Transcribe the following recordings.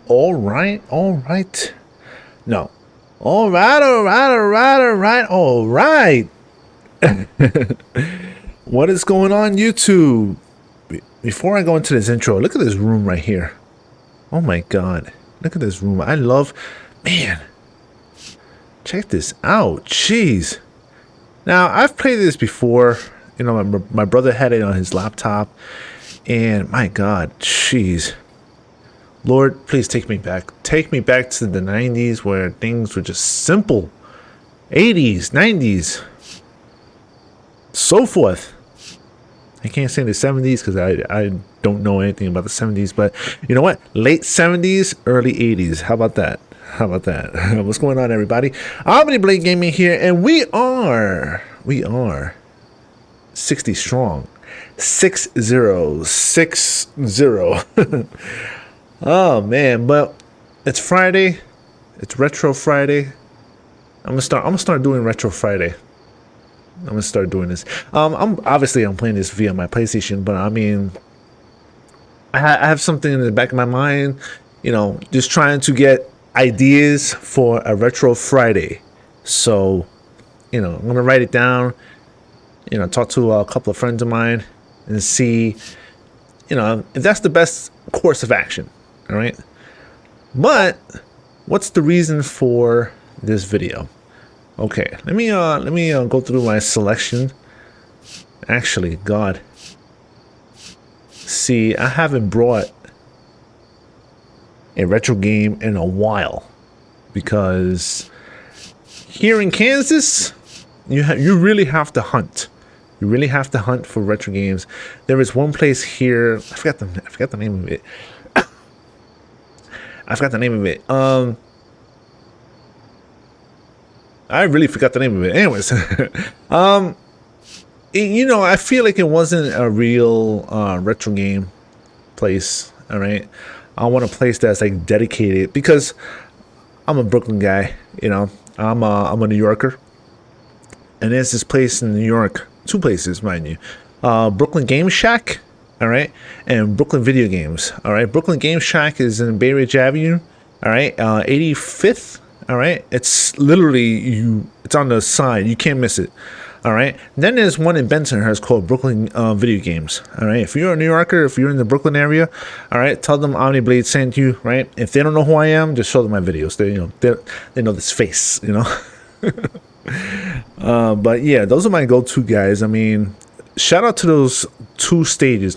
All right, all right. No. All right, all right, all right, all right, all right. What is going on, YouTube? Before I go into this intro, look at this room right here. Oh my God. Look at this room. I love, man. Check this out. Jeez. Now, I've played this before. You know, my brother had it on his laptop. And my God, jeez. Lord, please take me back. Take me back to the 90s where things were just simple. 80s, 90s, so forth. I can't say the 70s because I don't know anything about the 70s, but you know what? Late 70s, early 80s. How about that? How about that? What's going on, everybody? Omni Blade Gaming here, and we are 60 strong. 60. Oh man, but it's Friday. It's Retro Friday. I'm gonna start doing Retro Friday. I'm gonna start doing this. I'm playing this via my PlayStation, but I mean, I have something in the back of my mind, you know, just trying to get ideas for a Retro Friday. So, you know, I'm gonna write it down. You know, talk to a couple of friends of mine and see, you know, if that's the best course of action. All right, but what's the reason for this video? Okay, let me go through my selection. Actually, God, see, I haven't brought a retro game in a while because here in Kansas, you really have to hunt. You really have to hunt for retro games. There is one place here. I forgot the name of it. I really forgot the name of it. Anyways, you know, I feel like it wasn't a real retro game place. All right, I want a place that's like dedicated because I'm a Brooklyn guy. You know, I'm a New Yorker, and there's this place in New York, two places, mind you, Brooklyn Game Shack. All right, and Brooklyn Video Games. All right, Brooklyn Game Shack is in Bay Ridge Avenue. All right, 85th. All right, it's literally it's on the side. You can't miss it. All right. Then there's one in Bensonhurst called Brooklyn Video Games. All right, if you're a New Yorker, if you're in the Brooklyn area, all right, tell them Omni Blade sent you. Right, if they don't know who I am, just show them my videos. They know this face. You know. But yeah, those are my go-to guys. I mean, shout out to those two stores.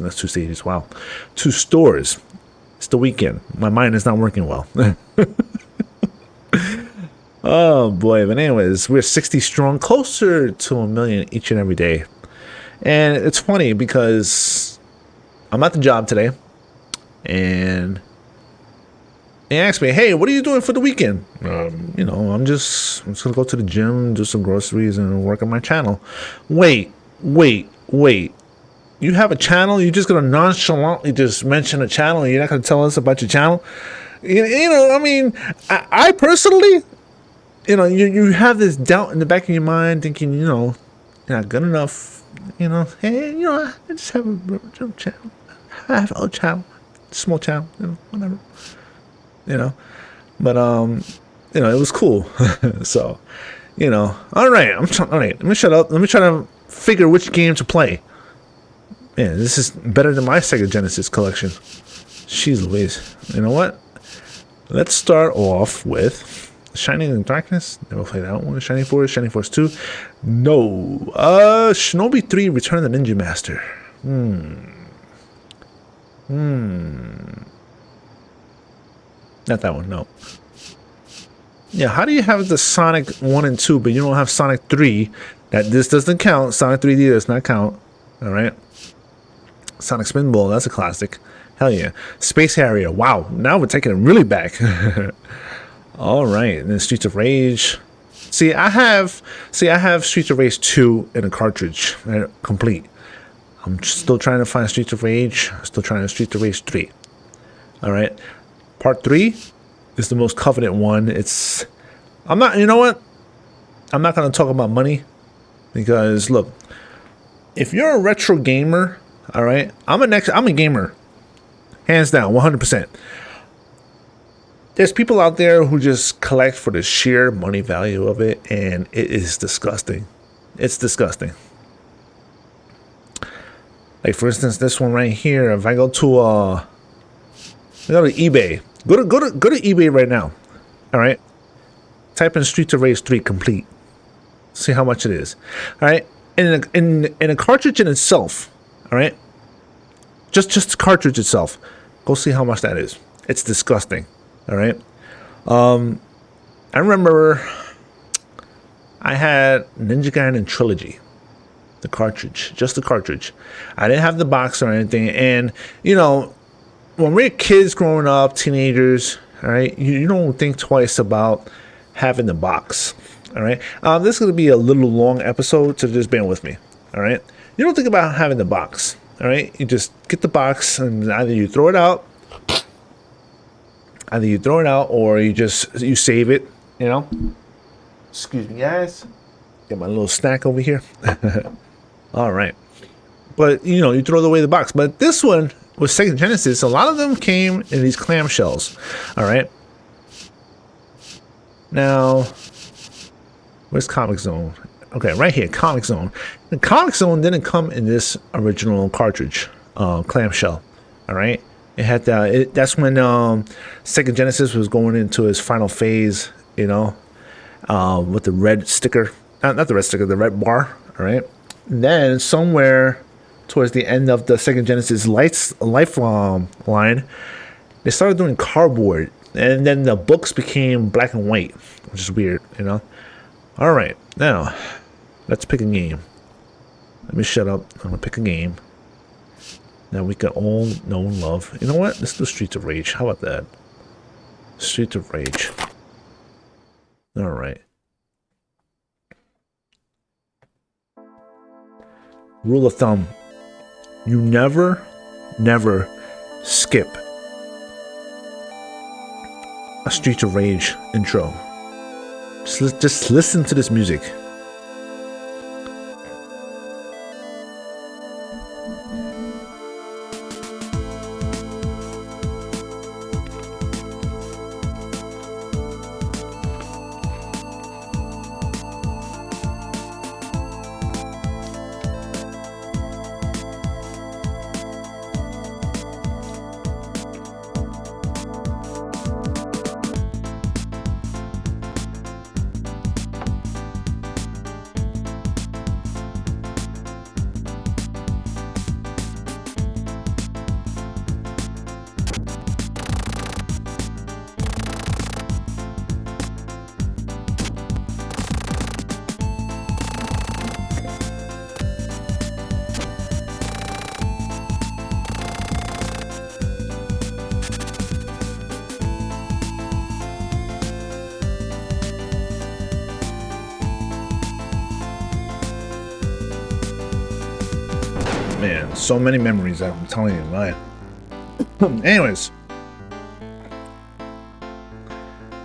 It's the weekend. My mind is not working well. Oh boy. But anyways, we're 60 strong, closer to 1 million each and every day. And it's funny because I'm at the job today and they asked me, hey, what are you doing for the weekend? You know, I'm just gonna go to the gym, do some groceries, and work on my channel. Wait. You have a channel? You're just gonna nonchalantly just mention a channel and you're not gonna tell us about your channel? You know, I mean, I personally, you know, you have this doubt in the back of your mind thinking, you know, you're not good enough. You know, hey, you know, I just have a channel. I have a channel, small channel, you know, whatever. You know, but you know, it was cool. So, you know, all right, let me shut up. Let me try to figure which game to play. Man, this is better than my Sega Genesis collection. Jeez Louise. You know what? Let's start off with Shining in the Darkness. Never played that one. Shining Force 2. No. Shinobi 3 Return of the Ninja Master. Not that one, no. Yeah, how do you have the Sonic 1 and 2, but you don't have Sonic 3? This doesn't count. Sonic 3D does not count. All right. Sonic Spinball, that's a classic. Hell yeah. Space Harrier. Wow. Now we're taking it really back. All right. And then Streets of Rage. See, I have Streets of Rage 2 in a cartridge, right, complete. I'm still trying to find Streets of Rage. Still trying to Streets of Rage 3. All right. Part 3 is the most coveted one. You know what? I'm not going to talk about money because look, if you're a retro gamer, all right, I'm a gamer, hands down, 100%. there's people out there who just collect for the sheer money value of it, and it is disgusting. It's disgusting. Like for instance, this one right here. If I go to eBay, go to eBay right now. All right, type in Streets of Rage 3 complete. See how much it is. All right, in a cartridge in itself. All right, just the cartridge itself. Go see how much that is. It's disgusting. All right. I remember I had Ninja Gaiden Trilogy, the cartridge, just the cartridge. I didn't have the box or anything. And you know, when we're kids growing up, teenagers, all right, you don't think twice about having the box. All right. This is going to be a little long episode, so just bear with me. All right. You don't think about having the box. All right. You just get the box and either you throw it out. Either you throw it out or you save it, you know. Excuse me, guys. Get my little snack over here. All right. But, you know, you throw away the box. But this one was Sega Genesis. A lot of them came in these clamshells. All right. Now, where's Comic Zone? Okay, right here, Comic Zone. The Comic Zone didn't come in this original cartridge, clamshell. All right. It had that. That's when Sega Genesis was going into its final phase, you know, with the red sticker, not the red sticker, the red bar. All right. And then somewhere towards the end of the Sega Genesis life line, they started doing cardboard, and then the books became black and white, which is weird, you know. All right, now let's pick a game. Let me shut up. I'm gonna pick a game that we can all know and love. You know what? Let's do Streets of Rage. How about that? Streets of Rage. All right. Rule of thumb. You never skip a Streets of Rage intro. Just listen to this music. Man, so many memories, I'm telling you, man. Anyways,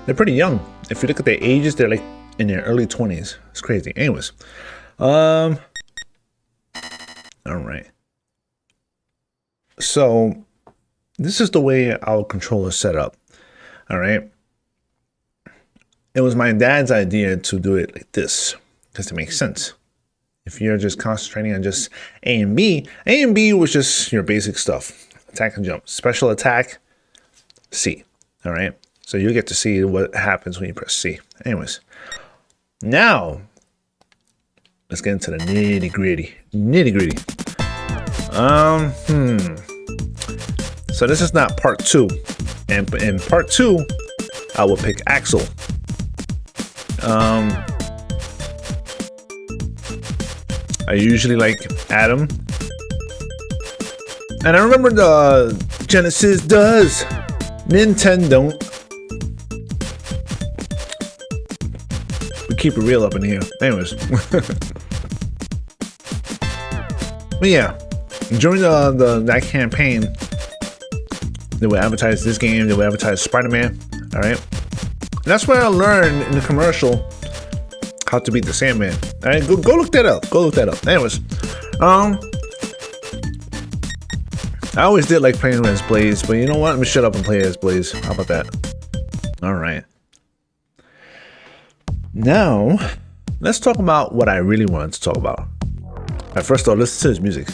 they're pretty young. If you look at their ages, they're like in their early 20s. It's crazy. Anyways, all right. So this is the way our controller is set up. All right. It was my dad's idea to do it like this because it makes sense. If you're just concentrating on just A and B was just your basic stuff. Attack and jump. Special attack, C. All right. So you get to see what happens when you press C. Anyways, now let's get into the nitty gritty. So this is not part 2. And in part 2, I will pick Axel. I usually like Adam. And I remember the Genesis does. Nintendo don't. We keep it real up in here. Anyways. But yeah, during that campaign, they would advertise this game, they would advertise Spider-Man. Alright. And that's where I learned in the commercial how to beat the Sandman. Alright, go look that up. Go look that up. Anyways, I always did like playing as Blaze, but you know what? Let me shut up and play as Blaze. How about that? All right. Now, let's talk about what I really wanted to talk about. All right, first of all, listen to his music.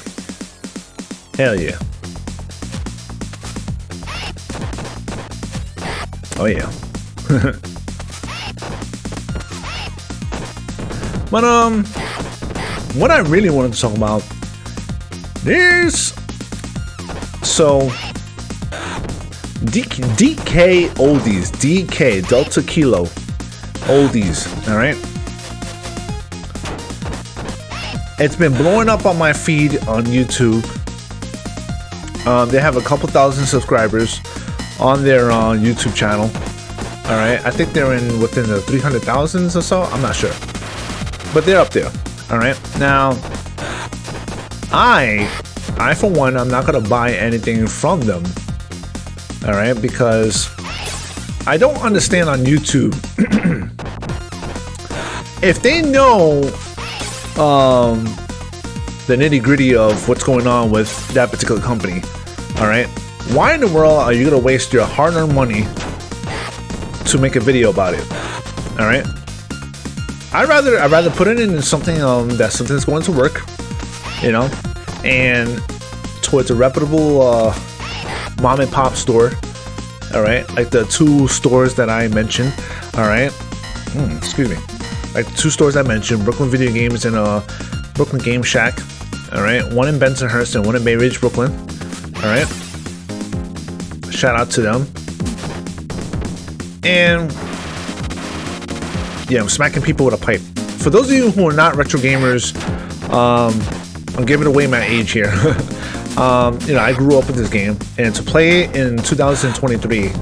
Hell yeah. Oh yeah. But what I really wanted to talk about is DkOldies, DK Delta Kilo Oldies, all right. It's been blowing up on my feed on YouTube. They have a couple thousand subscribers on their YouTube channel. All right, I think they're within the 300,000s or so. I'm not sure, but they're up there. All right, now I for one, I'm not gonna buy anything from them. All right, because I don't understand on YouTube if they know the nitty-gritty of what's going on with that particular company. All right, why in the world are you gonna waste your hard-earned money to make a video about it? All right, I'd rather put it in something that's going to work, you know, and towards a reputable mom and pop store. All right, like the two stores that I mentioned. All right, excuse me, like the two stores I mentioned, Brooklyn Video Games and Brooklyn Game Shack. All right, one in Bensonhurst and one in Bay Ridge, Brooklyn. All right, shout out to them. And yeah, I'm smacking people with a pipe. For those of you who are not retro gamers, I'm giving away my age here. You know, I grew up with this game, and to play it in 2023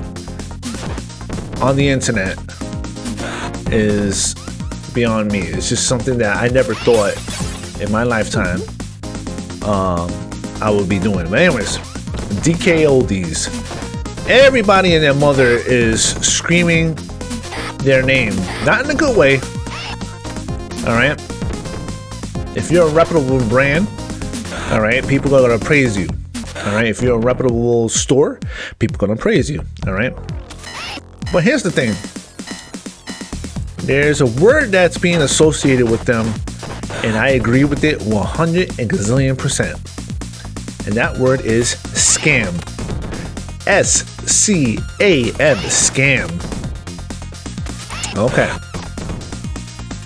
on the internet is beyond me. It's just something that I never thought in my lifetime I would be doing. But anyways, DkOldies. Everybody and their mother is screaming their name, not in a good way. All right. If you're a reputable brand, all right, people are gonna praise you. All right. If you're a reputable store, people are gonna praise you. All right. But here's the thing. There's a word that's being associated with them, and I agree with it 100 and gazillion%. And that word is scam. S-C-A-M, scam. Okay.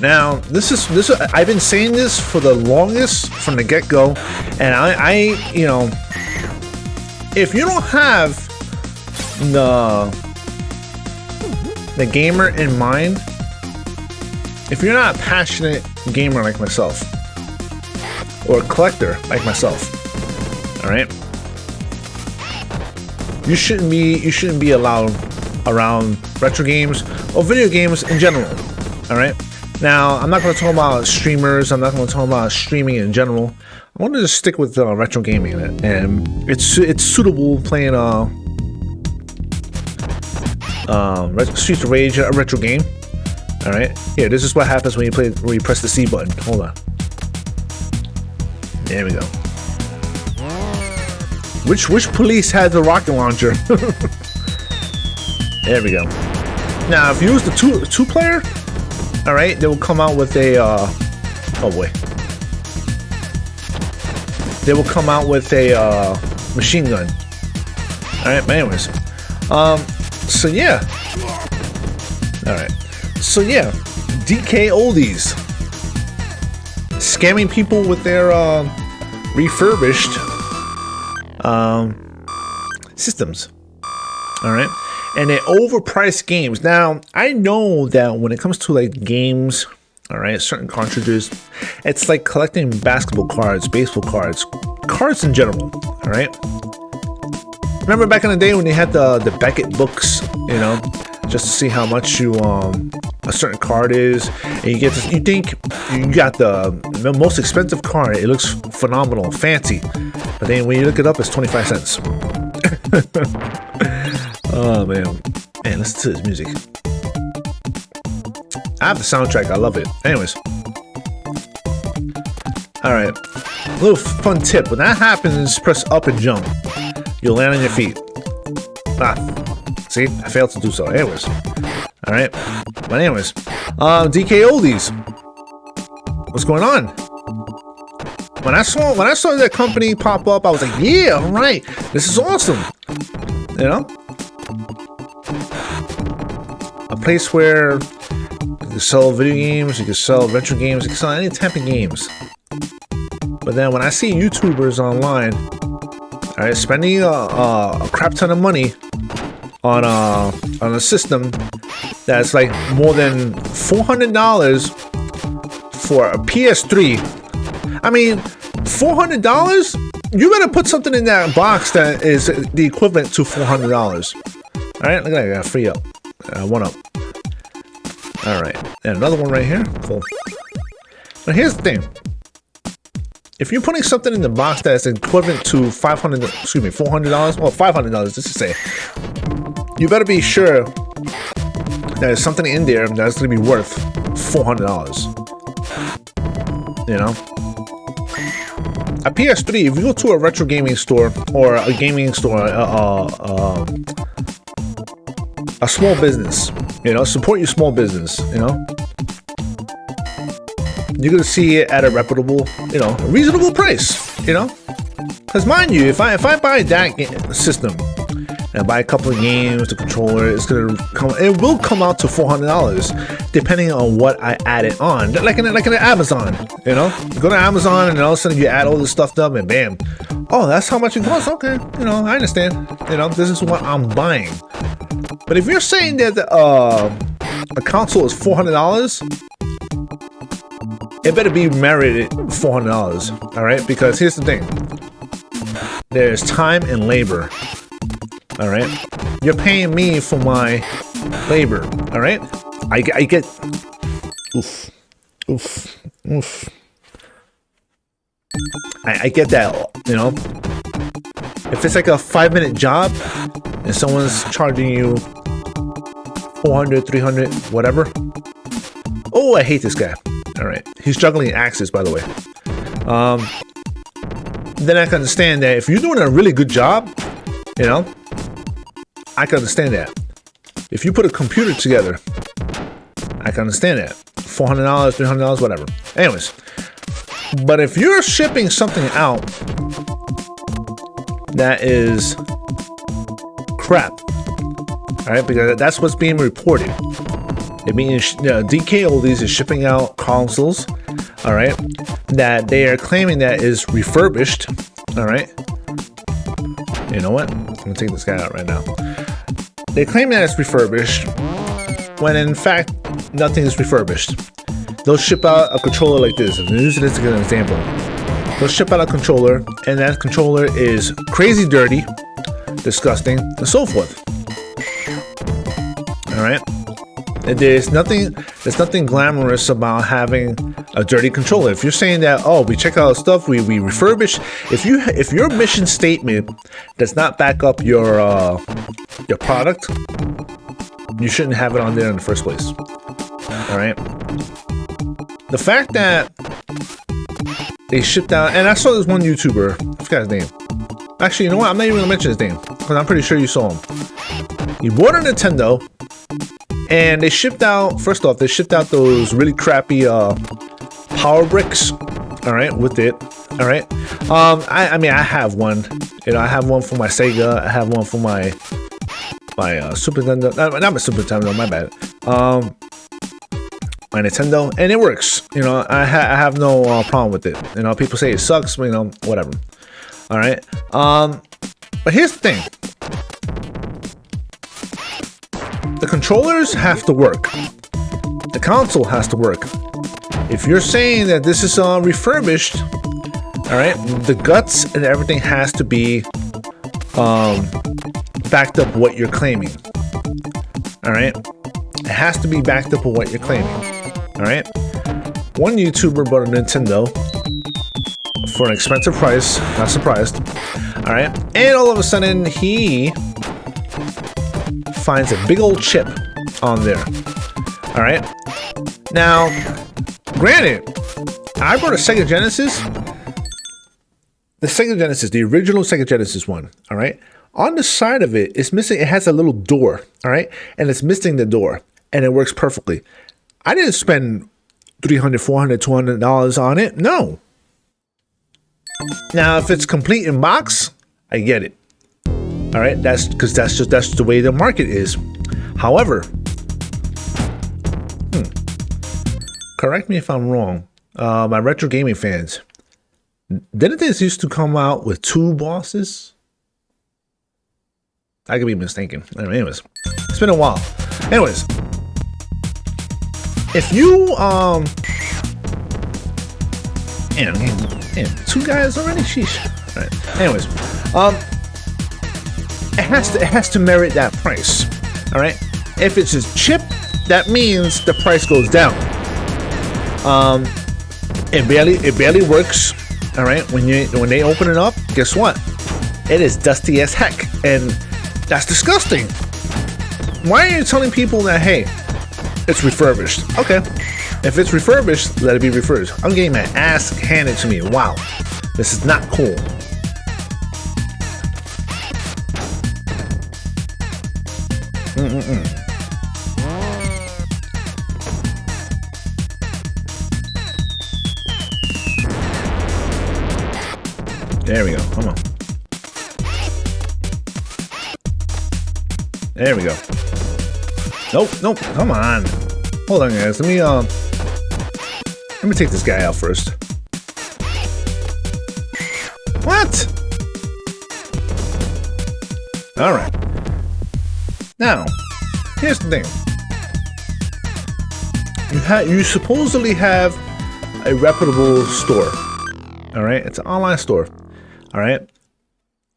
Now, this is I've been saying this for the longest from the get-go, and I you know, if you don't have the gamer in mind, if you're not a passionate gamer like myself, or a collector like myself, all right, you shouldn't be allowed around retro games or video games in general. All right. Now, I'm not going to talk about streamers. I'm not going to talk about streaming in general. I want to just stick with retro gaming, and it's suitable playing Streets of Rage, a retro game. All right. Here, this is what happens when you press the C button. Hold on. There we go. Which police had the rocket launcher? There we go. Now, if you use the two player, all right, they will come out with a oh boy, they will come out with a machine gun. All right, but anyways, so yeah, all right, so yeah, DkOldies scamming people with their refurbished systems. All right. And they overpriced games. Now, I know that when it comes to like games, all right, certain cartridges, it's like collecting basketball cards, baseball cards, cards in general. All right. Remember back in the day when they had the Beckett books, you know, just to see how much a certain card is, and you think you got the most expensive card. It looks phenomenal, fancy, but then when you look it up, it's 25 cents. Oh man, listen to this music. I have the soundtrack. I love it. Anyways, all right. Little fun tip: when that happens, press up and jump. You'll land on your feet. See, I failed to do so. Anyways, all right. But anyways, DkOldies, what's going on? When I saw that company pop up, I was like, yeah, all right, this is awesome. You know, a place where you can sell video games, you can sell adventure games, you can sell any type of games. But then when I see YouTubers online, all right, spending a crap ton of money on a system that's like more than $400 for a PS3. I mean, $400? You better put something in that box that is the equivalent to $400. All right, look at that, I got free up, one up. All right, and another one right here. Cool. But here's the thing. If you're putting something in the box that's equivalent to $400, well, $500, just to say, you better be sure there's something in there that's going to be worth $400. You know? A PS3, if you go to a retro gaming store or a gaming store, a small business, you know, support your small business, you know? You're gonna see it at a reputable, you know, reasonable price, you know. Because mind you, if I buy that system and I buy a couple of games, the controller, it will come out to $400, depending on what I add it on. Like in Amazon, you know. You go to Amazon and all of a sudden you add all this stuff up and bam, oh, that's how much it costs. Okay, you know, I understand. You know, this is what I'm buying. But if you're saying that a console is $400. It better be merited $400, all right? Because here's the thing. There's time and labor, all right? You're paying me for my labor, all right? I get... Oof. I get that, you know? If it's like a 5-minute job and someone's charging you 400, 300, whatever. Oh, I hate this guy. All right, he's juggling axes, by the way. Then I can understand that if you're doing a really good job, you know, I can understand that. If you put a computer together, I can understand that. $400, $300, whatever. Anyways, but if you're shipping something out that is crap, all right, because that's what's being reported. It means DkOldies is shipping out consoles, all right, that they are claiming that is refurbished, all right. You know what? I'm gonna take this guy out right now. They claim that it's refurbished, when in fact nothing is refurbished. They'll ship out a controller like this. I'm using this as an example. They'll ship out a controller, and that controller is crazy dirty, disgusting, and so forth. All right. And there's nothing glamorous about having a dirty controller. If you're saying that, oh, we check out stuff, we refurbish. If your mission statement does not back up your product, you shouldn't have it on there in the first place. All right. The fact that they shipped out, and I saw this one YouTuber, I forgot his name. Actually, you know what? I'm not even gonna mention his name because I'm pretty sure you saw him. He bought a Nintendo. And they shipped out, first off, they shipped out those really crappy power bricks, all right, with it, all right. I mean, I have one, you know, I have one for my Sega, I have one for my Super Nintendo, not my Super Nintendo, my bad, my Nintendo, and it works, you know, I have no problem with it, you know, people say it sucks, you know, whatever, all right. But here's the thing. The controllers have to work. The console has to work. If you're saying that this is refurbished, all right, the guts and everything has to be backed up what you're claiming. All right, it has to be backed up with what you're claiming. All right, one YouTuber bought a Nintendo for an expensive price. Not surprised. All right, and all of a sudden he finds a big old chip on there. All right. Now, granted, I bought a Sega Genesis. The Sega Genesis, the original Sega Genesis one. All right. On the side of it, it's missing. It has a little door, all right, and it's missing the door, and it works perfectly. I didn't spend $300, $400, $200 on it. No. Now, if it's complete in box, I get it. All right, that's because that's the way the market is. However, correct me if I'm wrong. My retro gaming fans, didn't this used to come out with 2 bosses? I could be mistaken. Anyways, it's been a while. Anyways, if you and 2 guys already. Sheesh. All right. Anyways, it has to merit that price. All right. If it's just chip, that means the price goes down. It barely works. All right. When they open it up, guess what? It is dusty as heck, and that's disgusting. Why are you telling people that, hey, it's refurbished? Okay. If it's refurbished, let it be refurbished. I'm getting my ass handed to me. Wow. This is not cool. There we go. Come on. There we go. Nope. Come on. Hold on, guys. Let me take this guy out first. What? All right. Now, here's the thing. You supposedly have a reputable store. All right, it's an online store. All right,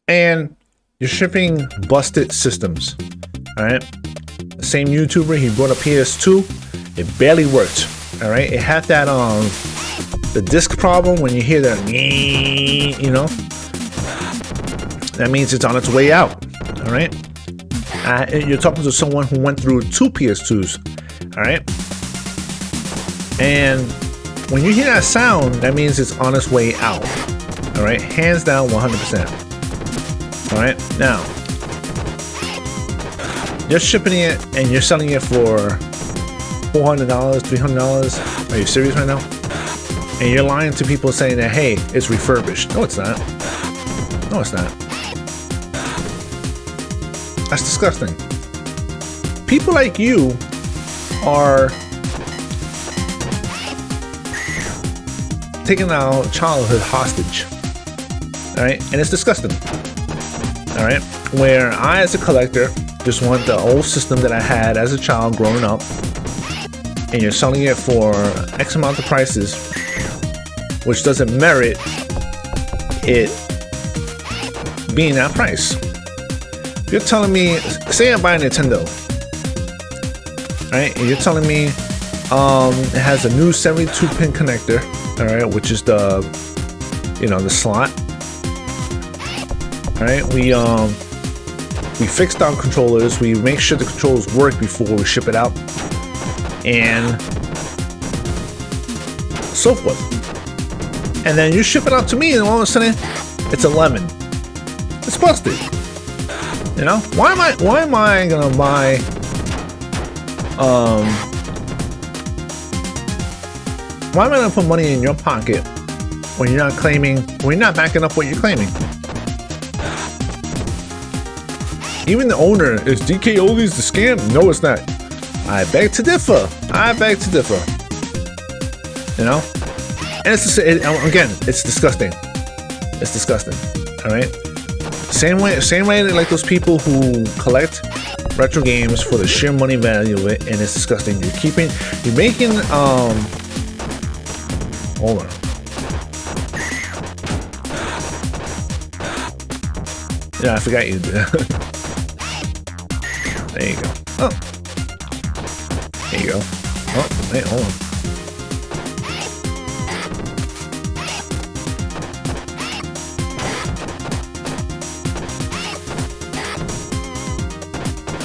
and you're shipping busted systems. All right, the same YouTuber, he brought a PS2. It barely worked. All right, it had that the disc problem. When you hear that, you know, that means it's on its way out. All right, you're talking to someone who went through 2 PS2s. All right, and when you hear that sound, that means it's on its way out. All right, hands down, 100%. All right, now you're shipping it and you're selling it for $400, $300. Are you serious right now? And you're lying to people saying that, hey, it's refurbished. No, it's not. No, it's not. That's disgusting. People like you are taking our childhood hostage. All right, and it's disgusting. All right, where I, as a collector, just want the old system that I had as a child growing up, and you're selling it for X amount of prices, which doesn't merit it being that price. If you're telling me, say I buy a Nintendo, right, and you're telling me it has a new 72-pin connector, all right, which is the, you know, the slot. All right, we fixed our controllers. We make sure the controllers work before we ship it out, and so forth. And then you ship it out to me, and all of a sudden, it's a lemon. It's busted. You know, why am I gonna buy why am I gonna put money in your pocket when you're not backing up what you're claiming? Even the owner, is DkOldies the scam? No, it's not. I beg to differ. You know, and again, it's disgusting. It's disgusting. All right. Same way like those people who collect retro games for the sheer money value of it, and it's disgusting. You're making hold on. Yeah, I forgot you. There you go. Oh. There you go. Oh, wait, hold on.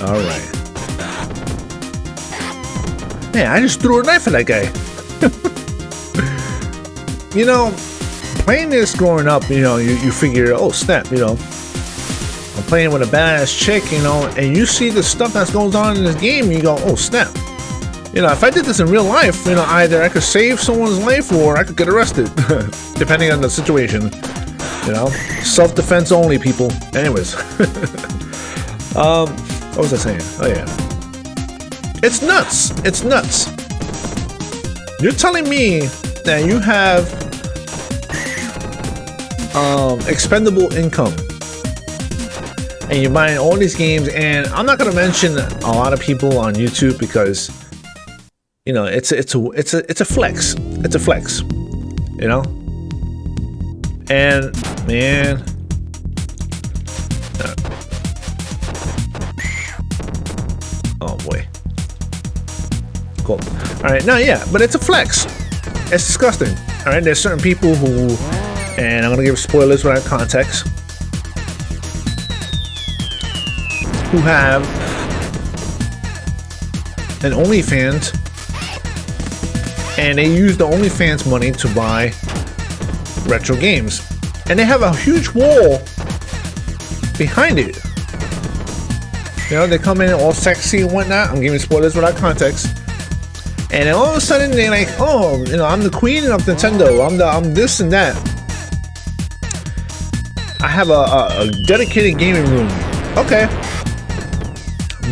All right. Man, I just threw a knife at that guy. You know, playing this growing up, you know, you figure, oh snap, you know, I'm playing with a badass chick, you know, and you see the stuff that's going on in this game, and you go, oh snap. You know, if I did this in real life, you know, either I could save someone's life or I could get arrested, depending on the situation. You know, self-defense only, people. Anyways, what was I saying? Oh yeah, it's nuts. It's nuts. You're telling me that you have expendable income, and you're buying all these games, and I'm not gonna mention a lot of people on YouTube because, you know, it's a flex. It's a flex, you know. And man, oh boy, cool. All right, now yeah, but it's a flex. It's disgusting. All right, there's certain people who, and I'm gonna give spoilers without context, who have an OnlyFans, and they use the OnlyFans money to buy retro games, and they have a huge wall behind it. You know, they come in all sexy and whatnot. I'm giving spoilers without context, and then all of a sudden they're like, "Oh, you know, I'm the queen of Nintendo. I'm this and that. I have a dedicated gaming room." Okay,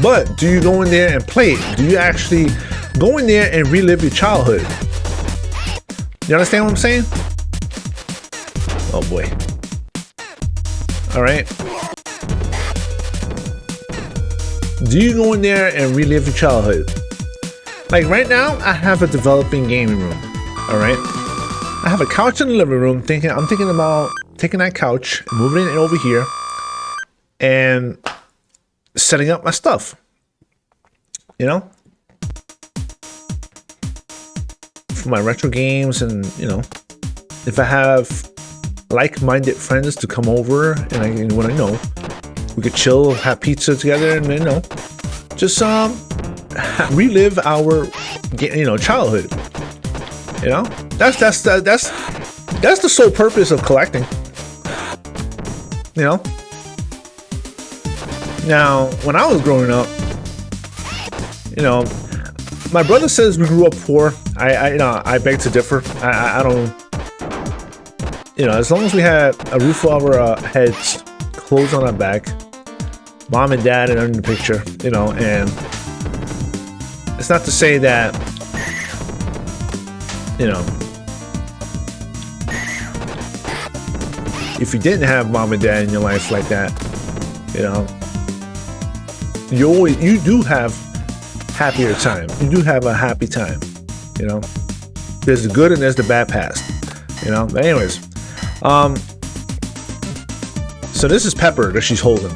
but do you go in there and play it? Do you actually go in there and relive your childhood? You understand what I'm saying? Oh boy. All right. Do you go in there and relive your childhood? Like right now, I have a developing gaming room. All right. I have a couch in the living room. I'm thinking about taking that couch, moving it over here, and setting up my stuff. You know, for my retro games, and you know, if I have like-minded friends to come over, and when I know we could chill, have pizza together, and you know, just relive our, you know, childhood. You know, that's the sole purpose of collecting. You know. Now, when I was growing up, you know, my brother says we grew up poor. I you know, I beg to differ. I don't. You know, as long as we had a roof over our heads, clothes on our back, mom and dad are in the picture, you know, and it's not to say that, you know, if you didn't have mom and dad in your life like that, you know, you do have happier time. You do have a happy time, you know. There's the good and there's the bad past, you know. But anyways. So this is Pepper that she's holding.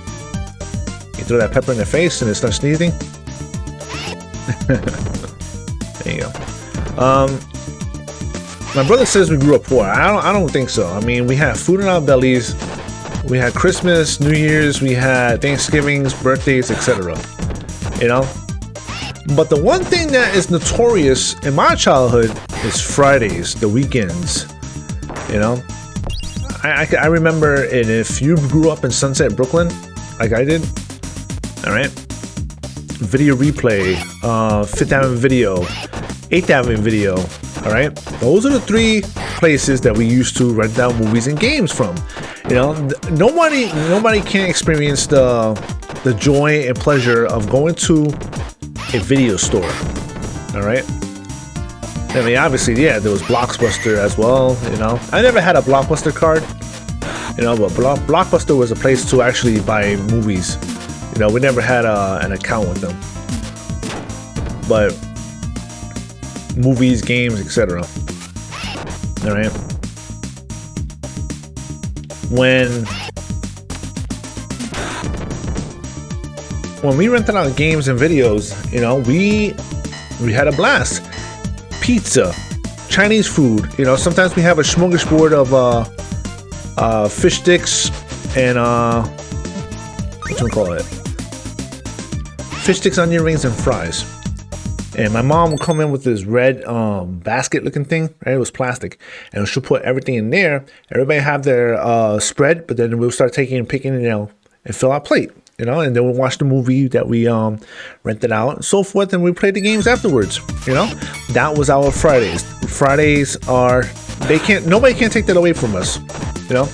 You throw that pepper in her face and it starts sneezing. There you go. My brother says we grew up poor. I don't think so. I mean, we had food in our bellies. We had Christmas, New Year's, we had Thanksgivings, birthdays, etc. You know? But the one thing that is notorious in my childhood is Fridays, the weekends. You know? I remember, and if you grew up in Sunset, Brooklyn, like I did, all right, Video Replay, Fifth Avenue Video, 8th Avenue Video, all right, those are the three places that we used to rent out movies and games from. You know, nobody can experience the joy and pleasure of going to a video store, all right. I mean, obviously, yeah, there was Blockbuster as well, you know. I never had a Blockbuster card, you know, but Blockbuster was a place to actually buy movies. You know, we never had an account with them. But movies, games, etc. All right. When we rented out games and videos, you know, we had a blast. Pizza, Chinese food, you know, sometimes we have a smorgasbord of fish sticks and what do we call it? Fish sticks, onion rings, and fries. And my mom would come in with this red basket looking thing, right? It was plastic, and she'll put everything in there. Everybody have their spread, but then we'll start picking, you know, and fill our plate, you know, and then we watch the movie that we rented out and so forth, and we play the games afterwards, you know. That was our Fridays. Fridays are, nobody can take that away from us, you know.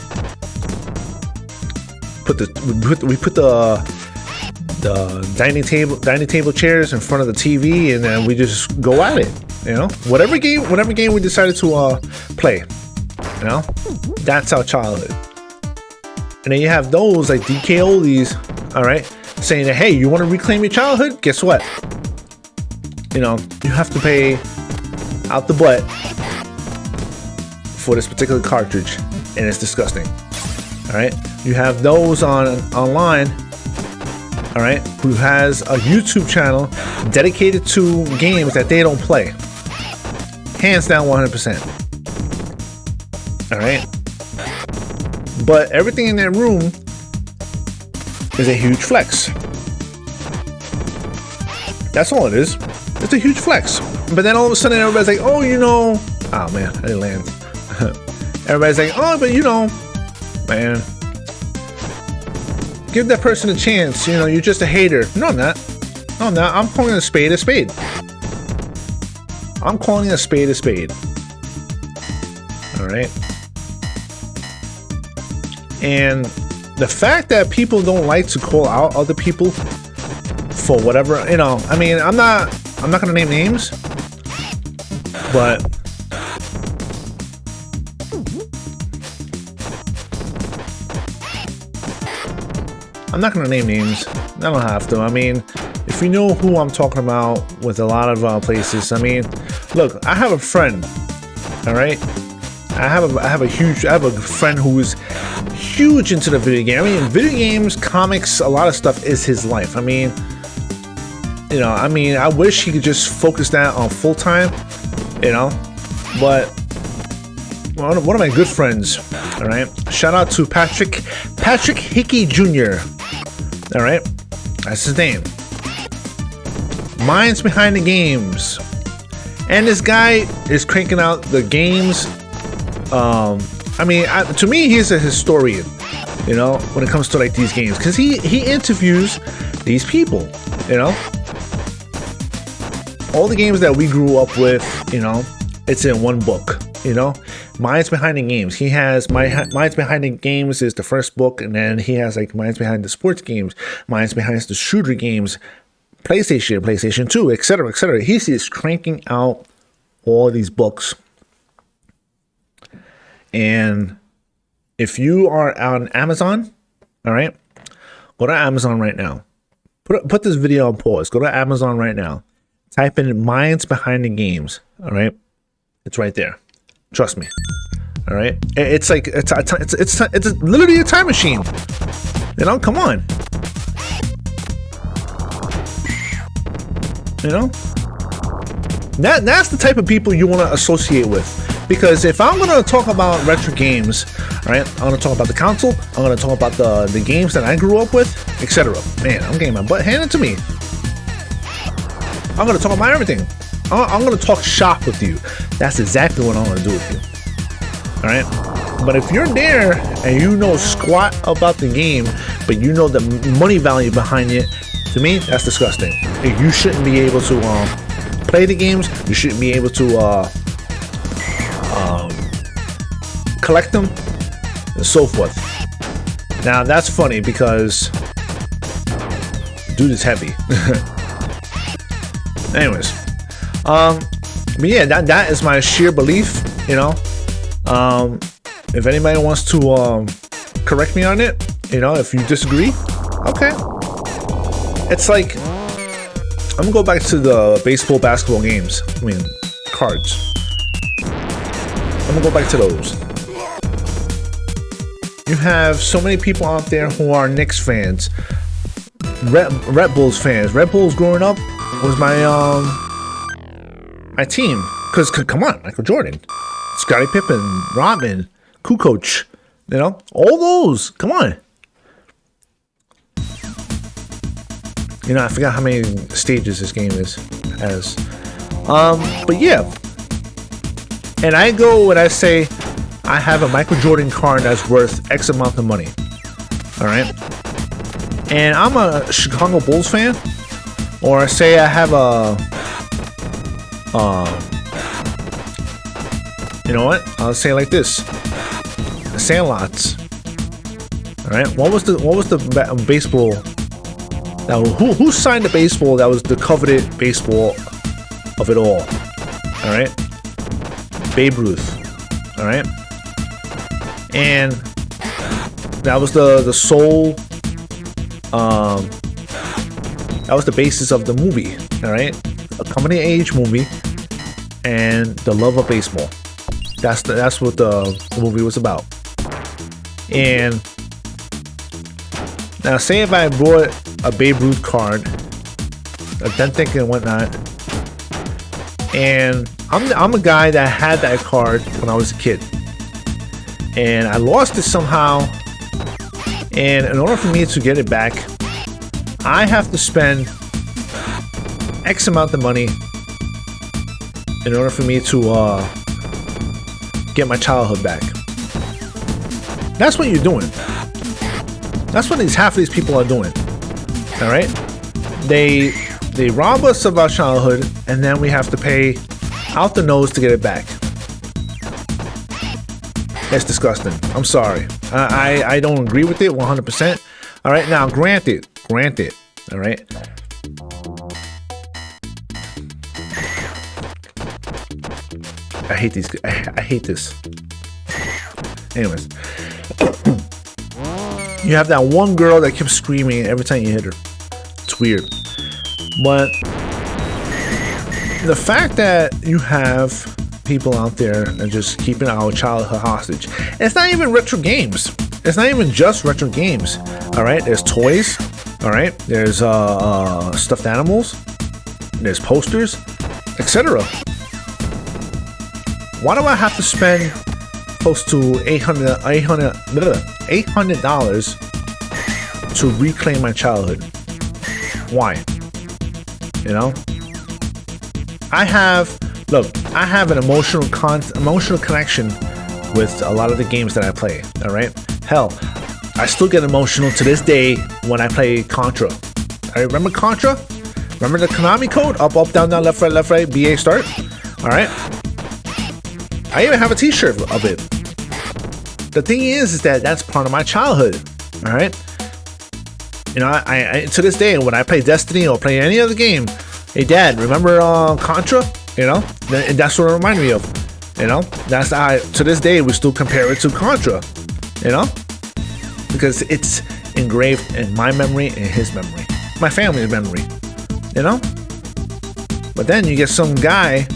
We put the dining table chairs in front of the TV, and then we just go at it, you know. Whatever game we decided to play, you know, that's our childhood. And then you have those like DkOldies, all right, saying that, hey, you want to reclaim your childhood? Guess what? You know, you have to pay out the butt for this particular cartridge, and it's disgusting. All right, you have those online, all right, who has a YouTube channel dedicated to games that they don't play. Hands down, 100%. All right, but everything in that room is a huge flex. That's all it is. It's a huge flex. But then all of a sudden, everybody's like, oh, you know, oh man, I didn't land. Everybody's like, oh, but you know, man, give that person a chance. You know, you're just a hater. No, I'm not. No, I'm not. I'm calling a spade a spade. I'm calling a spade a spade. All right. And the fact that people don't like to call out other people for whatever, you know, I mean, I'm not gonna name names, but I'm not gonna name names. I don't have to. I mean, if you know who I'm talking about with a lot of places, I mean, look, I have a friend. All right, I have a friend who is huge into the video game. I mean, video games, comics, a lot of stuff is his life. I mean, you know, I mean, I wish he could just focus that on full time, you know, but one of my good friends, all right, shout out to Patrick Hickey Jr., all right, that's his name. Minds behind the games, and this guy is cranking out the games. I mean, to me, he's a historian, you know, when it comes to like these games, because he interviews these people, you know. All the games that we grew up with, you know, it's in one book, you know. Minds Behind the Games. He has Minds Behind the Games is the first book, and then he has like Minds Behind the Sports Games, Minds Behind the Shooter Games, PlayStation 2, etc., etc. He's just cranking out all these books. And if you are on Amazon, all right, go to Amazon right now. Put this video on pause. Go to Amazon right now. Type in Minds Behind the Games. All right, it's right there. Trust me. All right, it's like it's literally a time machine. You know, come on. You know, that's the type of people you want to associate with. Because if I'm going to talk about retro games, all right, I'm going to talk about the console, I'm going to talk about the games that I grew up with, etc. Man, I'm getting my butt handed to me. I'm going to talk about everything. I'm going to talk shop with you. That's exactly what I'm going to do with you. All right? But if you're there and you know squat about the game, but you know the money value behind it, to me, that's disgusting. You shouldn't be able to play the games. You shouldn't be able to collect them and so forth. Now that's funny because dude is heavy. Anyways, but yeah, that is my sheer belief, you know. If anybody wants to correct me on it, you know, if you disagree, okay. It's like, I'm gonna go back to the baseball, basketball games. I mean, cards. I'm gonna go back to those. You have so many people out there who are Knicks fans, Red Bulls fans. Red Bulls growing up was my team. Cause come on, Michael Jordan, Scottie Pippen, Rodman, Kukoc, you know, all those. Come on. You know, I forgot how many stages this game has. But yeah. And I go when I say I have a Michael Jordan card that's worth X amount of money. All right. and I'm a Chicago Bulls fan, or say I have a, you know what? I'll say it like this: the Sandlots. All right. What was the baseball? Now, who signed the baseball that was the coveted baseball of it all? All right. Babe Ruth. All right. And that was the sole. That was the basis of the movie. All right. A coming of age movie, and the love of baseball. That's what the movie was about. And now, say if I bought a Babe Ruth card, authentic and whatnot, and I'm a guy that had that card when I was a kid, and I lost it somehow, and in order for me to get it back, I have to spend X amount of money in order for me to get my childhood back. That's what you're doing. That's what half of these people are doing. All right, they rob us of our childhood, and then we have to pay out the nose to get it back. That's disgusting. I'm sorry. I don't agree with it 100%. All right, now granted. All right. I hate these. I hate this. Anyways, you have that one girl that keeps screaming every time you hit her. It's weird. But the fact that you have people out there that just keeping our childhood hostage. It's not even retro games. It's not even just retro games. All right, there's toys. All right, there's stuffed animals. There's posters, etc. Why do I have to spend close to $800 to reclaim my childhood? Why? You know, I have an emotional connection with a lot of the games that I play. All right, hell, I still get emotional to this day when I play Contra. I remember Contra. Remember the Konami code? Up, down, down, left, right, BA start. All right. I even have a T-shirt of it. The thing is that that's part of my childhood. All right. You know, I to this day when I play Destiny or play any other game, hey Dad, remember Contra? You know, and that's what it reminded me of. You know, that's to this day we still compare it to Contra. You know, because it's engraved in my memory and his memory, my family's memory. You know, but then you get some guy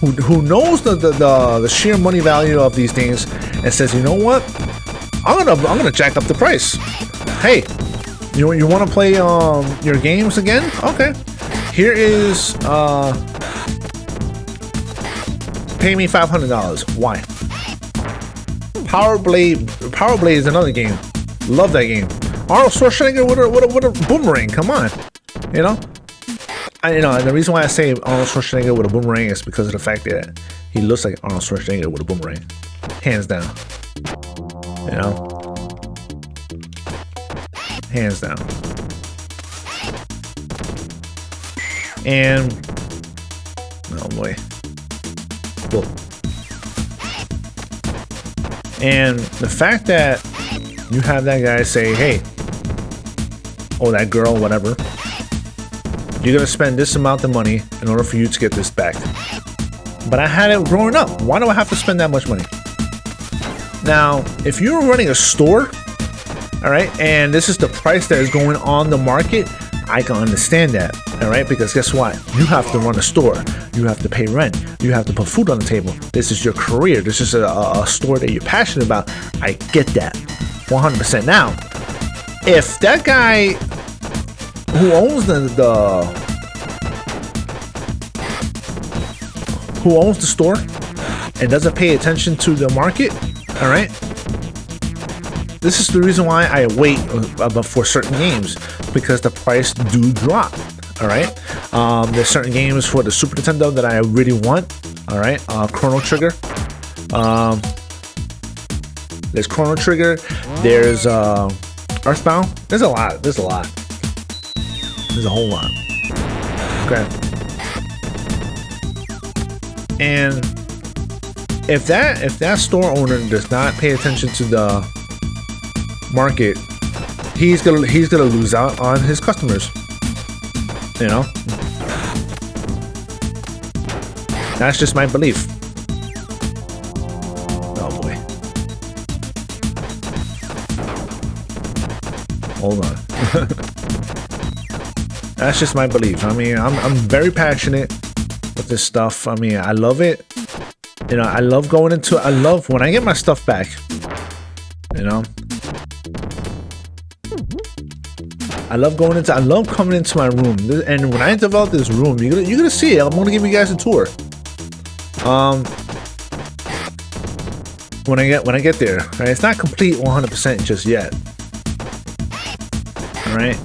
who knows the sheer money value of these things and says, you know what, I'm gonna jack up the price. Hey, you want to play your games again? Okay, here is pay me $500. Why? Power Blade is another game. Love that game. Arnold Schwarzenegger with a boomerang. Come on, you know. And the reason why I say Arnold Schwarzenegger with a boomerang is because of the fact that he looks like Arnold Schwarzenegger with a boomerang, hands down. You know, hands down. And oh boy, cool. And the fact that you have that guy say, hey, or that girl, whatever, you're gonna spend this amount of money in order for you to get this back. But I had it growing up. Why do I have to spend that much money? Now, if you're running a store, all right, and this is the price that is going on the market, I can understand that, all right, because guess what? You have to run a store. You have to pay rent. You have to put food on the table. This is your career. This is a store that you're passionate about. I get that 100%. Now, if that guy who owns the store and doesn't pay attention to the market, all right, this is the reason why I wait for certain games, because the price do drop. All right, there's certain games for the Super Nintendo that I really want. All right, Chrono Trigger. There's Chrono Trigger. There's Earthbound. There's a lot. There's a lot. There's a whole lot. Okay. And if that store owner does not pay attention to the market, he's gonna lose out on his customers. You know? That's just my belief. Oh boy. Hold on. That's just my belief. I mean, I'm very passionate with this stuff. I mean, I love it. You know, I love going into it. I love when I get my stuff back. You know? I love coming into my room. And when I develop this room, you're gonna see it. I'm gonna give you guys a tour. When I get there, right? It's not complete 100% just yet. All right.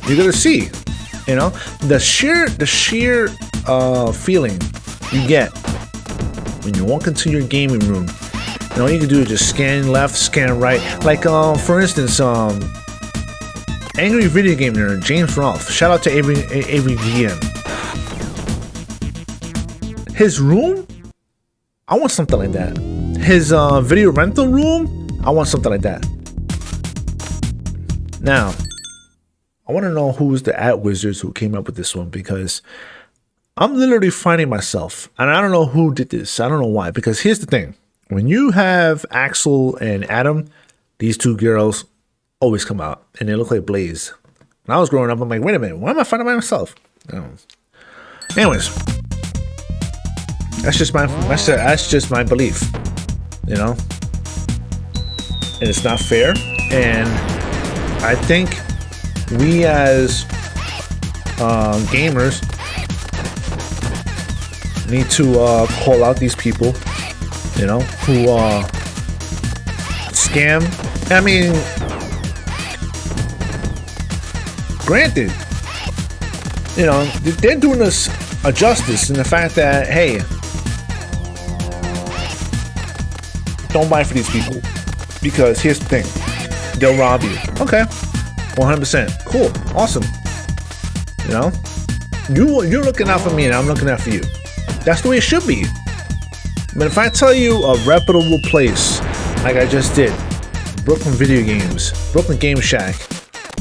You're gonna see, you know, the sheer feeling you get when you walk into your gaming room. And all you can do is just scan left, scan right. Like for instance, Angry Video Game Nerd, James Rolfe. Shout out to Avery GM. His room, I want something like that. His video rental room, I want something like that. Now, I want to know who's the ad wizards who came up with this one, because I'm literally finding myself, and I don't know who did this. I don't know why, because here's the thing. When you have Axel and Adam, these two girls always come out, and they look like Blaze. When I was growing up, I'm like, wait a minute, why am I finding by myself? Anyways, that's just my belief, you know. And it's not fair, and I think we as gamers need to call out these people, you know, who scam. I mean, granted, you know, they're doing us a justice in the fact that, hey, don't buy for these people, because here's the thing, they'll rob you. Okay, 100%, cool, awesome. You know, you're looking out for me, and I'm looking out for you. That's the way it should be. But if I tell you a reputable place, like I just did, Brooklyn Video Games, Brooklyn Game Shack,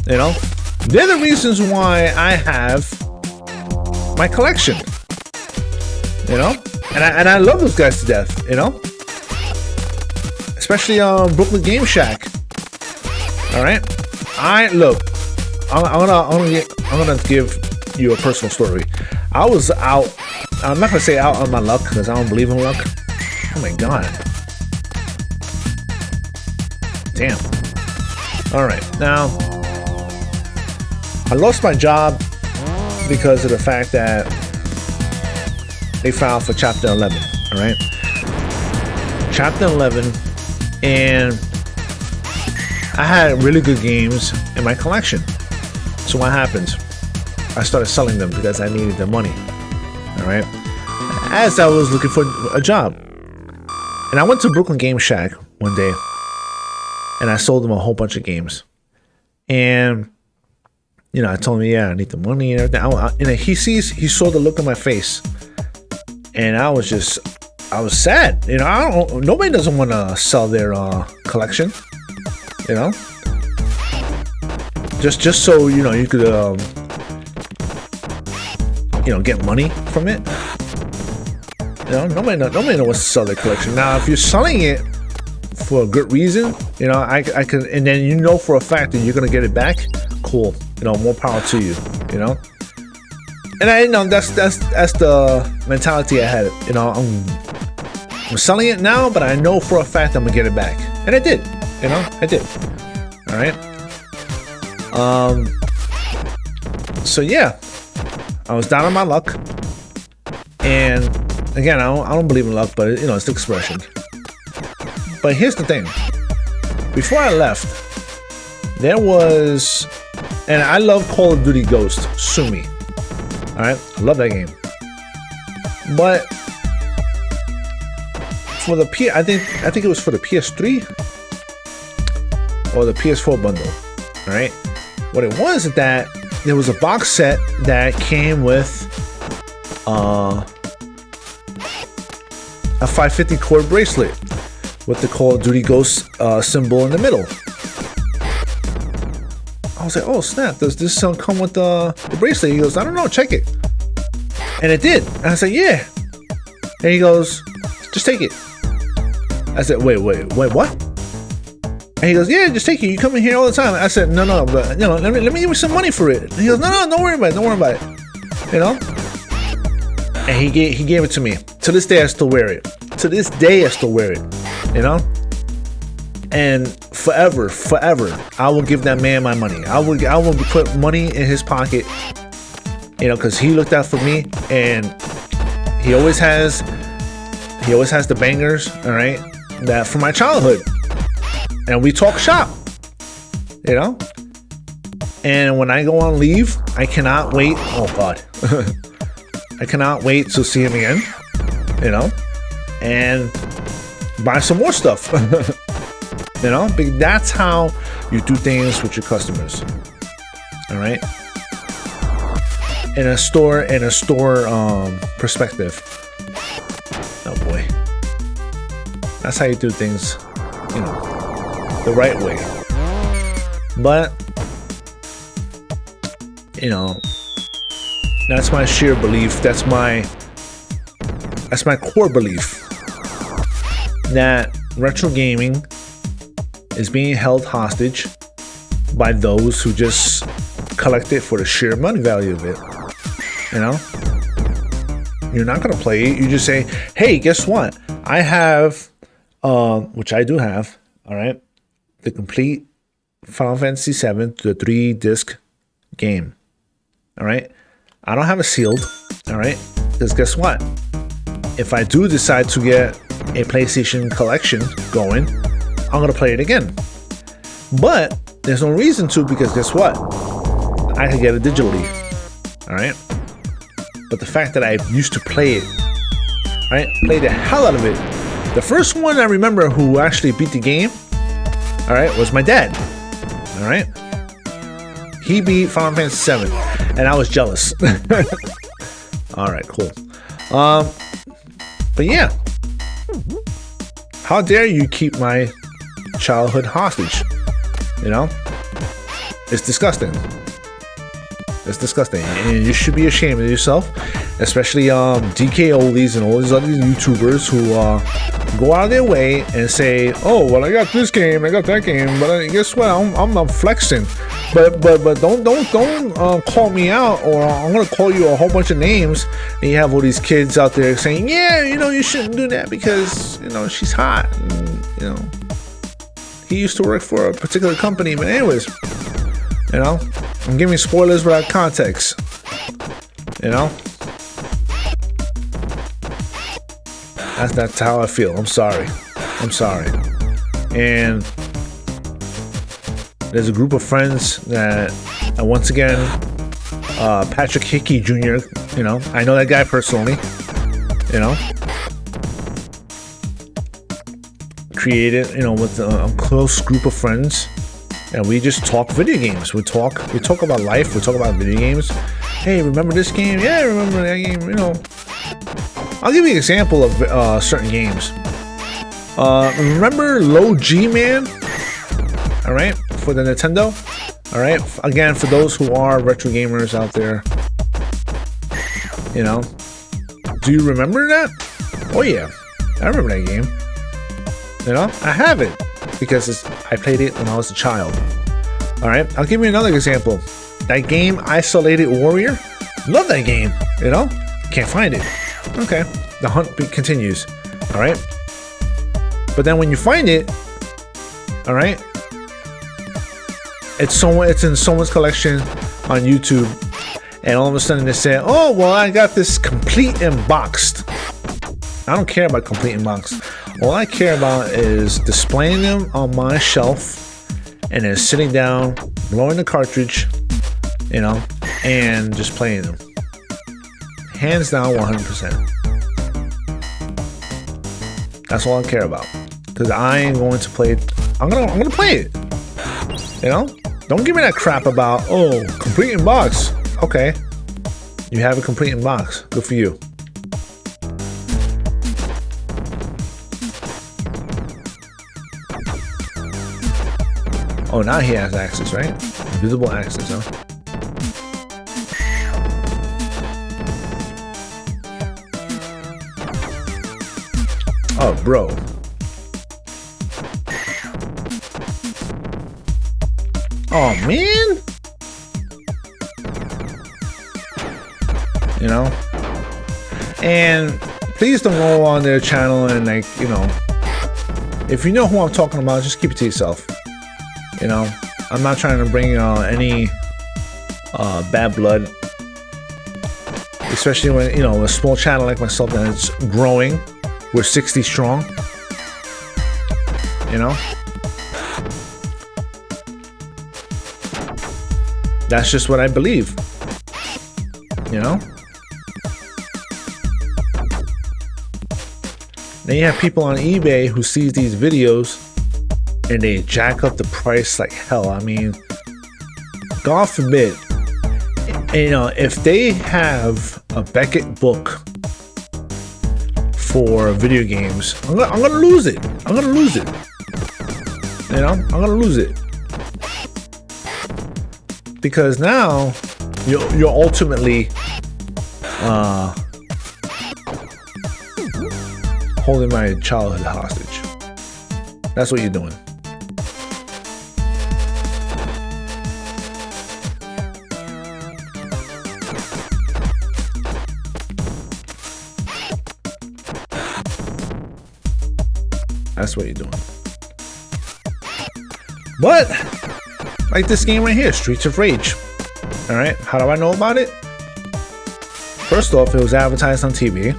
you know, they're the reasons why I have my collection. You know, and I love those guys to death. You know, especially Brooklyn Game Shack. All right, I'm gonna give you a personal story. I was out. I'm not gonna say out on my luck, because I don't believe in luck. Oh my god. Damn. All right, now I lost my job because of the fact that they filed for Chapter 11. All right, Chapter 11, and I had really good games in my collection. So what happens? I started selling them because I needed the money. All right, as I was looking for a job, and I went to Brooklyn Game Shack one day, and I sold them a whole bunch of games. And you know, I told him, yeah, I need the money and everything. And he saw the look on my face, and I was sad. You know, nobody doesn't want to sell their collection. You know, just so you know, you could you know, get money from it. You know, nobody wants to sell their collection. Now, if you're selling it for a good reason, you know, I can, and then you know for a fact that you're gonna get it back. Cool. You know, more power to you. You know, and I know that's the mentality I had. You know, I'm selling it now, but I know for a fact I'm gonna get it back, and I did. You know, I did. All right. So yeah, I was down on my luck, and again, I don't believe in luck, but you know, it's the expression. But here's the thing: before I left, there was, and I love Call of Duty Ghost. Sue me. All right, I love that game. But for the I think it was for the PS3 or the PS4 bundle. All right, what it was is that there was a box set that came with a 550 cord bracelet with the Call of Duty Ghost symbol in the middle. I was like, oh snap, does this come with the bracelet? He goes, I don't know, check it. And it did. And I said, yeah. And he goes, just take it. I said, wait, what? And he goes, yeah, just take it. You come in here all the time. I said, no, but let me give you some money for it. And he goes, no, don't worry about it. You know? And he gave it to me. To this day, I still wear it. You know? And forever, I will give that man my money. I will put money in his pocket, you know, because he looked out for me, and he always has the bangers, all right, that from my childhood, and we talk shop, you know. And when I go on leave, I cannot wait. Oh God, I cannot wait to see him again, you know, and buy some more stuff. You know, that's how you do things with your customers. All right. In a store perspective. Oh boy. That's how you do things, you know, the right way. But, you know, that's my sheer belief. That's my core belief that retro gaming is being held hostage by those who just collect it for the sheer money value of it. You know, you're not gonna play it. You just say, "Hey, guess what? I have, which I do have. All right, the complete Final Fantasy VII, the 3-disc game. All right, I don't have it sealed. All right, because guess what? If I do decide to get a PlayStation collection going, I'm gonna play it again. But there's no reason to, because guess what? I could get it digitally. All right. But the fact that I used to play it, right? Play the hell out of it. The first one I remember who actually beat the game, all right, was my dad. All right. He beat Final Fantasy VII, and I was jealous. All right, cool. But yeah, how dare you keep my childhood hostage? You know, it's disgusting. It's disgusting, and you should be ashamed of yourself, especially DkOldies and all these other YouTubers who go out of their way and say, "Oh, well, I got this game, I got that game, but guess what? I'm flexing." But don't call me out, or I'm gonna call you a whole bunch of names. And you have all these kids out there saying, "Yeah, you know, you shouldn't do that because you know she's hot." And, you know, he used to work for a particular company, but anyways, you know, I'm giving spoilers without context. You know, that's how I feel. I'm sorry. And there's a group of friends that, once again, Patrick Hickey Jr., you know, I know that guy personally, you know, created, you know, with a close group of friends, and we just talk video games. We talk about life, we talk about video games. Hey, remember this game? Yeah, I remember that game, you know. I'll give you an example of certain games. Remember Low G Man? All right, for the Nintendo. All right, again, for those who are retro gamers out there, you know, do you remember that? Oh yeah, I remember that game. You know, I have it because I played it when I was a child. All right, I'll give you another example. That game, Isolated Warrior. Love that game. You know, can't find it. Okay, the hunt continues. All right, but then when you find it, all right, it's in someone's collection on YouTube, and all of a sudden they say, "Oh, well, I got this complete and boxed." I don't care about complete and boxed. All I care about is displaying them on my shelf and then sitting down, blowing the cartridge, you know, and just playing them. Hands down, 100%. That's all I care about. Because I ain't going to play it. I'm gonna play it. You know? Don't give me that crap about, oh, complete in box. Okay. You have a complete in box. Good for you. Oh, now he has access, right? Visible access, huh? Oh, bro. Oh, man. You know? And please don't go on their channel and, like, you know, if you know who I'm talking about, just keep it to yourself. You know, I'm not trying to bring any bad blood, especially when, you know, a small channel like myself that's growing. We're 60 strong. You know, that's just what I believe. You know, then you have people on eBay who sees these videos and they jack up the price like hell. I mean, God forbid, you know, if they have a Beckett book for video games, I'm gonna lose it. I'm gonna lose it. You know, I'm gonna lose it because now you're ultimately holding my childhood hostage. That's what you're doing. That's what you're doing. But like this game right here, Streets of Rage. All right, how do I know about it? First off, it was advertised on TV.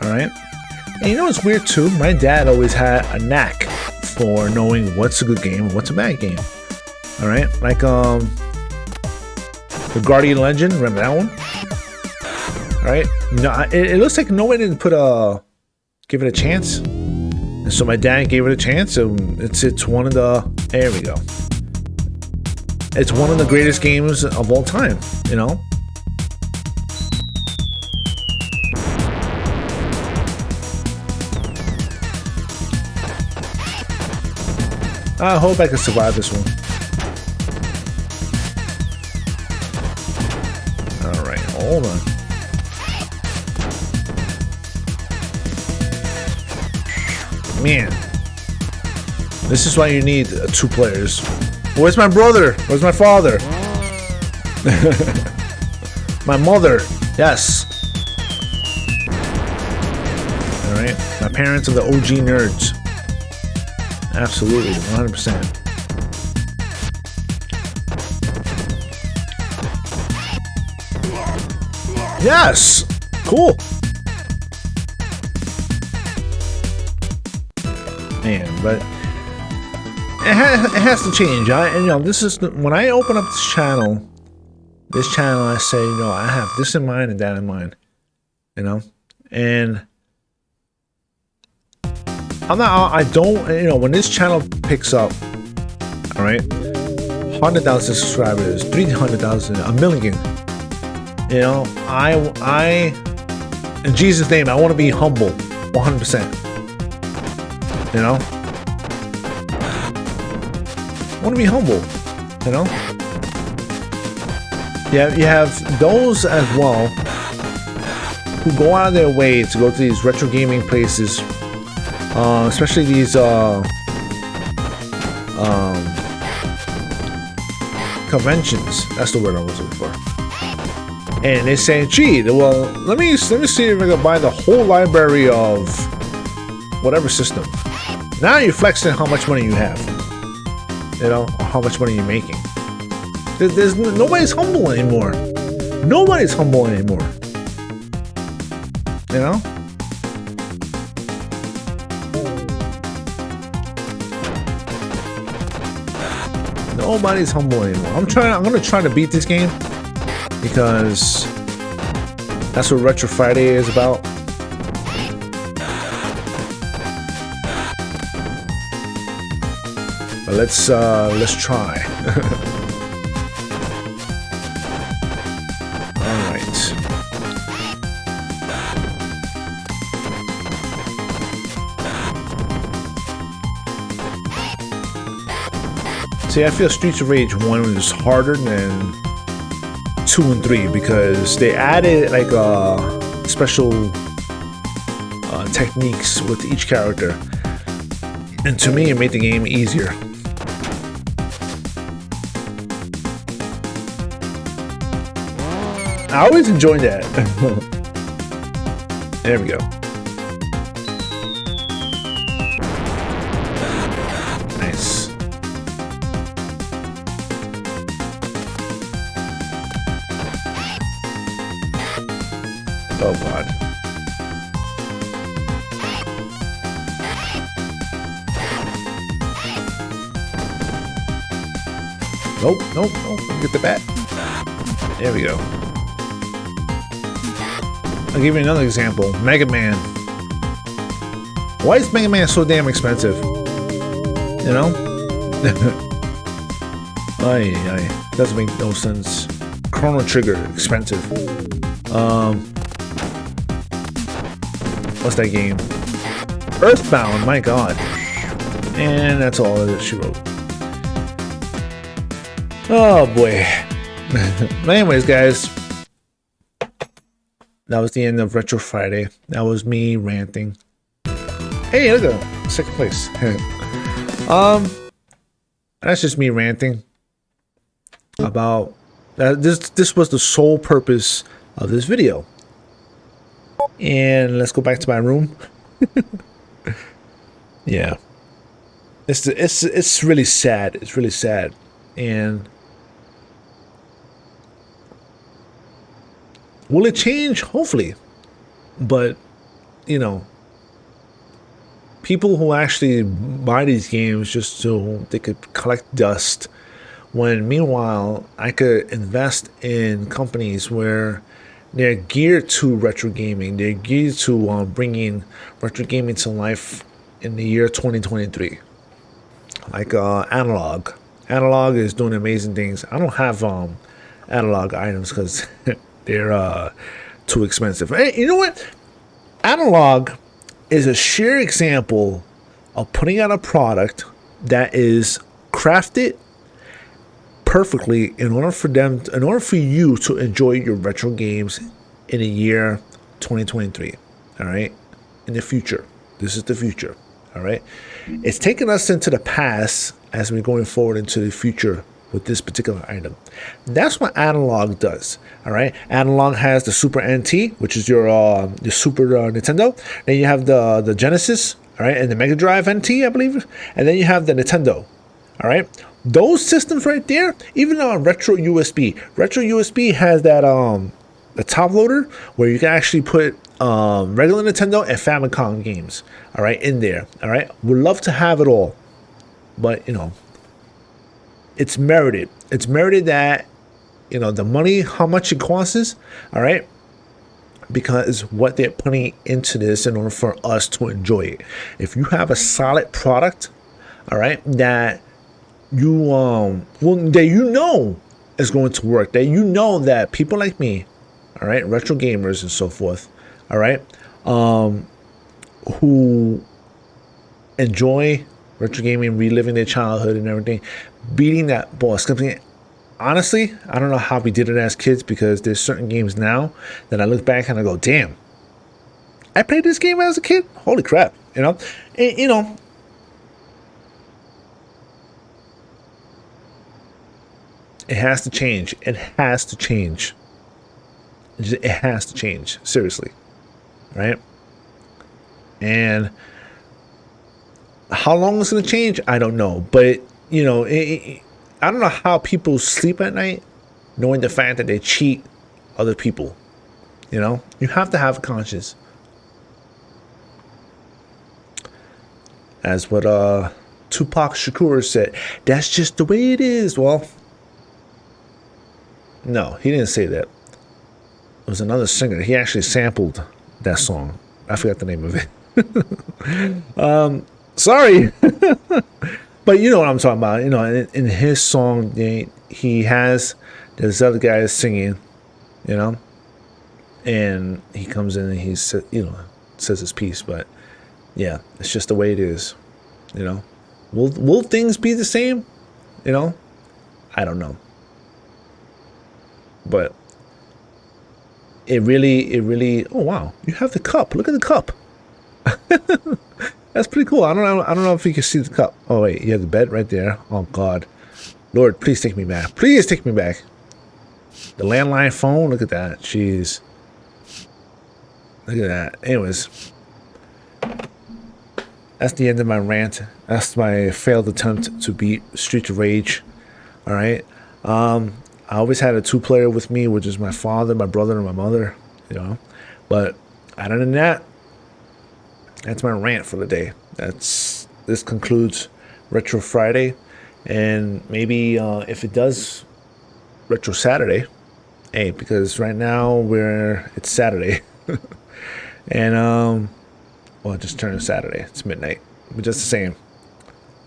All right, and you know what's weird too? My dad always had a knack for knowing what's a good game and what's a bad game. All right, like the Guardian Legend. Remember that one? All right, no, it looks like nobody didn't give it a chance. And so my dad gave it a chance, and it's one of the, there we go. It's one of the greatest games of all time, you know? I hope I can survive this one. Alright, hold on. Man, this is why you need 2 players. Where's my brother? Where's my father? My mother. Yes. Alright. My parents are the OG nerds. Absolutely. 100%. Yes! Cool. Man, but it has to change. You know, this is when I open up this channel, I say, you know, I have this in mind and that in mind, you know, and I don't, you know, when this channel picks up, all right, 100,000 subscribers, 300,000, a million, you know, I, in Jesus' name, I want to be humble, 100%. You know, I want to be humble. You know, yeah, you have those as well who go out of their way to go to these retro gaming places, especially these conventions. That's the word I was looking for. And they say, "Gee, well, let me see if I can buy the whole library of whatever system." Now you're flexing how much money you have, you know, or how much money you're making. Nobody's humble anymore. Nobody's humble anymore. You know? Nobody's humble anymore. I'm gonna try to beat this game because that's what Retro Friday is about. let's try. All right. See, I feel Streets of Rage 1 was harder than 2 and 3 because they added like special techniques with each character, and to me it made the game easier. I always enjoyed that. There we go. Nice. Oh god. Nope, nope, nope. Get the bat. There we go. I'll give you another example. Mega Man. Why is Mega Man so damn expensive? You know? Doesn't make no sense. Chrono Trigger, expensive. What's that game? Earthbound, my god. And that's all that she wrote. Oh boy. But anyways, guys, that was the end of Retro Friday. That was me ranting. Hey, look at that. Second place. That's just me ranting about this was the sole purpose of this video. And let's go back to my room. Yeah. It's really sad. It's really sad. And will it change? Hopefully. But, you know, people who actually buy these games just so they could collect dust, when meanwhile I could invest in companies where they're geared to retro gaming. They're geared to bringing retro gaming to life in the year 2023. Like Analog. Analog is doing amazing things. I don't have Analog items because they're too expensive. Hey, you know what? Analog is a sheer example of putting out a product that is crafted perfectly in order for you to enjoy your retro games in the year 2023. All right, in the future. This is the future. All right, it's taking us into the past as we're going forward into the future with this particular item. That's what Analog does. All right, Analog has the Super NT, which is your Super Nintendo. Then you have the Genesis, all right, and the Mega Drive NT, I believe, and then you have the Nintendo. All right, those systems right there, even on Retro USB has that the top loader where you can actually put regular Nintendo and Famicom games, all right, in there. All right, we'd love to have it all, but you know, it's merited. It's merited that, you know, the money, how much it costs, all right, because what they're putting into this in order for us to enjoy it. If you have a solid product, all right, that you that you know is going to work, that you know that people like me, all right, retro gamers and so forth, all right, who enjoy retro gaming, reliving their childhood and everything, beating that boss. Honestly, I don't know how we did it as kids, because there's certain games now that I look back and I go, damn, I played this game as a kid. Holy crap, you know. And, you know, it has to change. It has to change. It has to change. Seriously. Right? And how long it's going to change, I don't know. But, you know, I don't know how people sleep at night knowing the fact that they cheat other people. You know? You have to have a conscience. As what Tupac Shakur said, that's just the way it is. Well, no, he didn't say that. It was another singer. He actually sampled that song. I forgot the name of it. Sorry. But you know what I'm talking about. You know, in his song, he has this other guy singing, you know, and he comes in and he's, you know, says his piece. But yeah, it's just the way it is, you know. Will things be the same? You know, I don't know. But it really. Oh wow, you have the cup. Look at the cup. That's pretty cool. I don't know if you can see the cup. Oh wait, you have the bed right there. Oh God, Lord, please take me back. Please take me back. The landline phone. Look at that. Jeez. Look at that. Anyways, that's the end of my rant. That's my failed attempt to beat Streets of Rage. All right. I always had a 2-player with me, which is my father, my brother, and my mother. You know, but other than that, that's my rant for the day. This concludes Retro Friday, and maybe if it does Retro Saturday, hey, because right now it's Saturday, and well, it just turned Saturday. It's midnight, but just the same.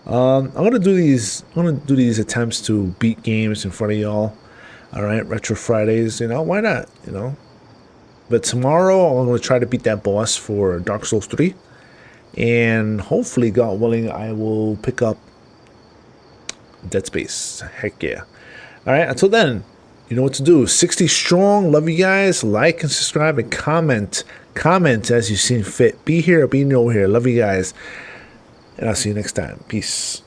I'm gonna do these attempts to beat games in front of y'all. All right, Retro Fridays. You know, why not? You know. But tomorrow I'm gonna try to beat that boss for Dark Souls 3. And hopefully, God willing, I will pick up Dead Space. Heck yeah. All right, until then, you know what to do. 60 strong. Love you guys. Like and subscribe and comment. Comment as you see fit. Be here or be no here. Love you guys. And I'll see you next time. Peace.